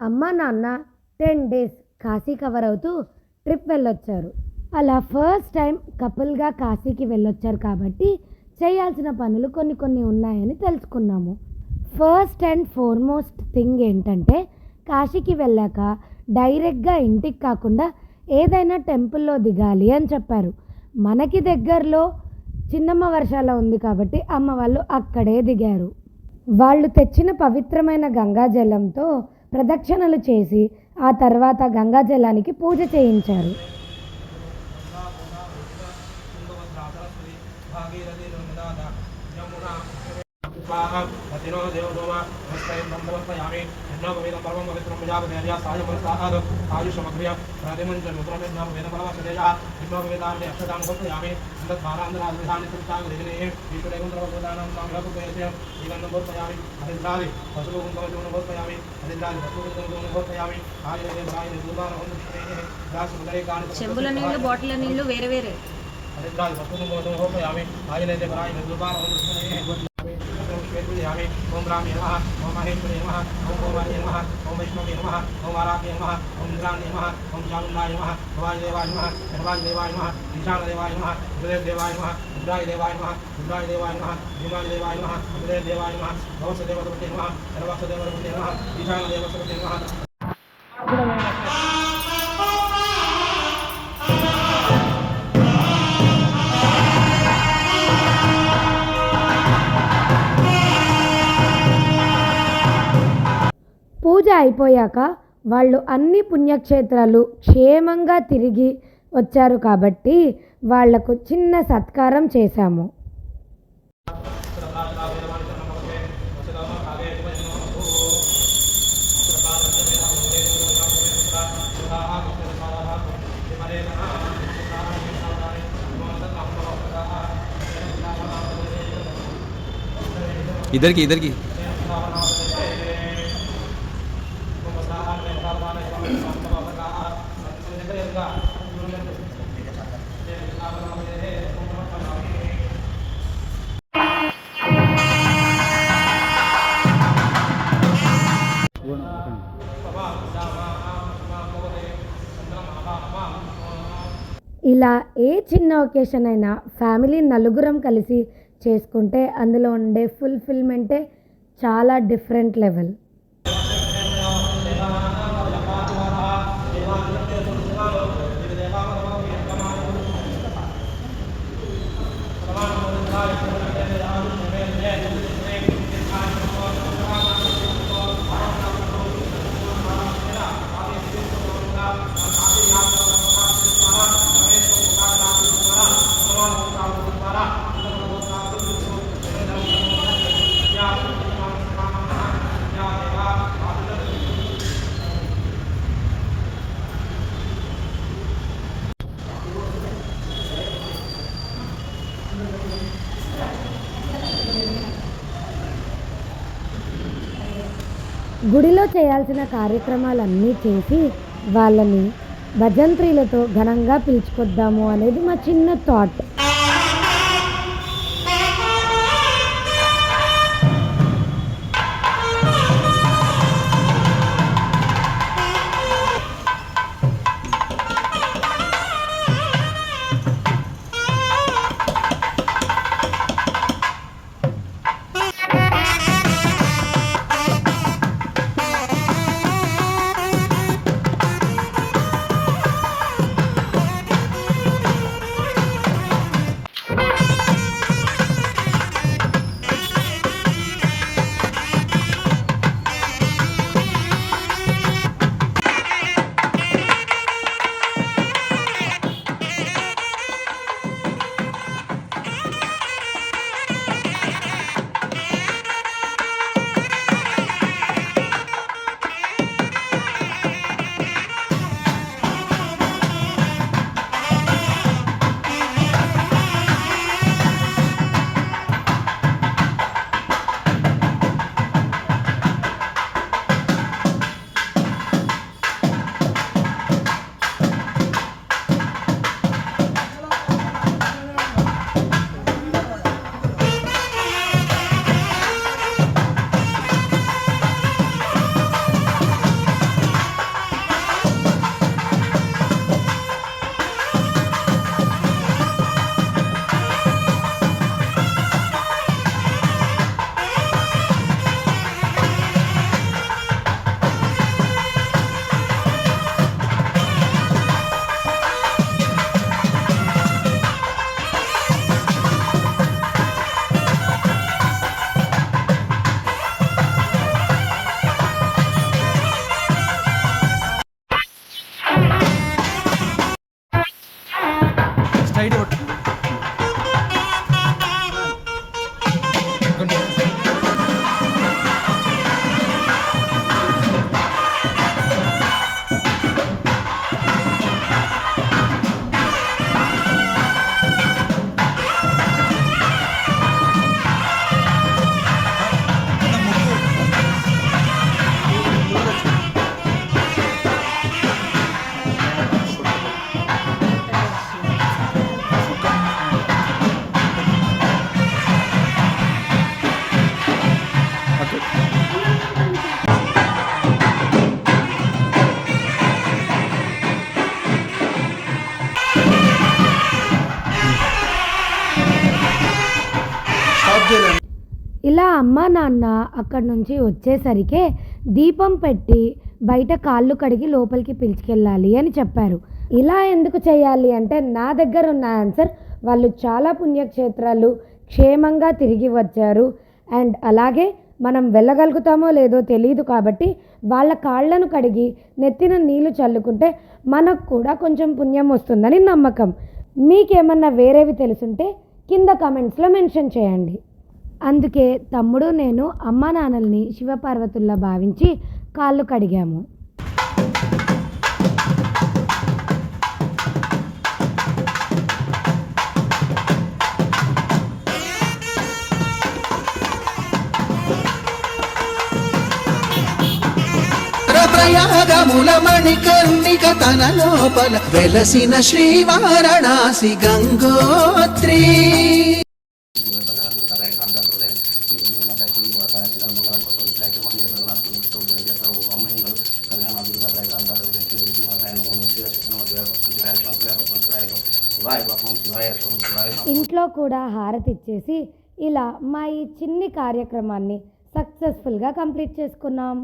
అమ్మ నాన్న 10 days Kashi cover అవుతూ ట్రిప్ వెళ్ళొచ్చారు. అలా ఫస్ట్ టైం కపుల్గా కాశీకి వెళ్ళొచ్చారు కాబట్టి చేయాల్సిన పనులు కొన్ని కొన్ని ఉన్నాయని తెలుసుకున్నాము. ఫస్ట్ అండ్ ఫార్మోస్ట్ థింగ్ ఏంటంటే కాశీకి వెళ్ళాక డైరెక్ట్గా ఇంటికి కాకుండా ఏదైనా టెంపుల్లో దిగాలి అని చెప్పారు. మనకి దగ్గరలో చిన్నమ్మ వర్షాల ఉంది కాబట్టి అమ్మ వాళ్ళు అక్కడే దిగారు. వాళ్ళు తెచ్చిన పవిత్రమైన గంగాజలంతో ప్రదక్షిణలు చేసి ఆ తర్వాత గంగాజలానికి పూజ చేయించారు. చెంబుల నీళ్లు బాటిల్ నీళ్లు వేరే వేరే ఓం రామే నమః ఓం మహేశ్వరే నమః ఓం భవాయ నమః ఓం వైష్ణవే నమః ఓం వారాహ్య నమః ఓం ఇంద్రాణి నమః ఓం చాముండాయ నమః భవాయ దేవాయ నమః సర్వాయ దేవాయ నమః ఈశాన దేవాయ నమః గురుదేవ దేవాయ నమః రుద్రాయ దేవాయ నమః రుద్రాయ దేవాయ నమః భీమాయ దేవాయ నమః గురుదేవ దేవాయ నమః భవస దేవతపతే నమః సర్వస దేవతపతే నమః ఈశాన దేవతపతే నమః. పూజ అయిపోయాక వాళ్ళు అన్ని పుణ్యక్షేత్రాలు క్షేమంగా తిరిగి వచ్చారు కాబట్టి వాళ్లకు చిన్న సత్కారం చేశాము. इधर की ఇలా ఏ చిన్న ఒకేషన్ అయినా ఫ్యామిలీ నలుగురం కలిసి చేసుకుంటే అందులో ఉండే ఫుల్ఫిల్మెంటే చాలా డిఫరెంట్ లెవెల్. గుడిలో చేయాల్సిన కార్యక్రమాలన్నీ చేసి వాళ్ళని భజంత్రీలతో ఘనంగా పిలుచుకొద్దాము అనేది మా చిన్న థాట్. ఇలా అమ్మ నాన్న అక్కడి నుంచి వచ్చేసరికే దీపం పెట్టి బయట కాళ్ళు కడిగి లోపలికి పిలుచుకెళ్ళాలి అని చెప్పారు. ఇలా ఎందుకు చేయాలి అంటే నా దగ్గర ఉన్న ఆన్సర్, వాళ్ళు చాలా పుణ్యక్షేత్రాలు క్షేమంగా తిరిగి వచ్చారు అండ్ అలాగే మనం వెళ్ళగలుగుతామో లేదో తెలియదు కాబట్టి వాళ్ళ కాళ్ళను కడిగి నెత్తిన నీళ్లు చల్లుకుంటే మనకు కూడా కొంచెం పుణ్యం వస్తుందని నమ్మకం. మీకేమన్నా వేరేవి తెలుసుంటే కింద కామెంట్స్లో మెన్షన్ చేయండి. అందుకే తమ్ముడు నేను అమ్మా నాన్నల్ని శివపార్వతుల్లా భావించి కాళ్ళు కడిగాము. ప్రయాగముల మణికర్ణిక తన లోపల వెలసిన శ్రీవారణాసి గంగోత్రి. ఇంట్లో కూడా హారతి ఇచ్చేసి ఇలా మా ఈ చిన్ని కార్యక్రమాన్ని సక్సెస్ఫుల్గా కంప్లీట్ చేసుకున్నాం.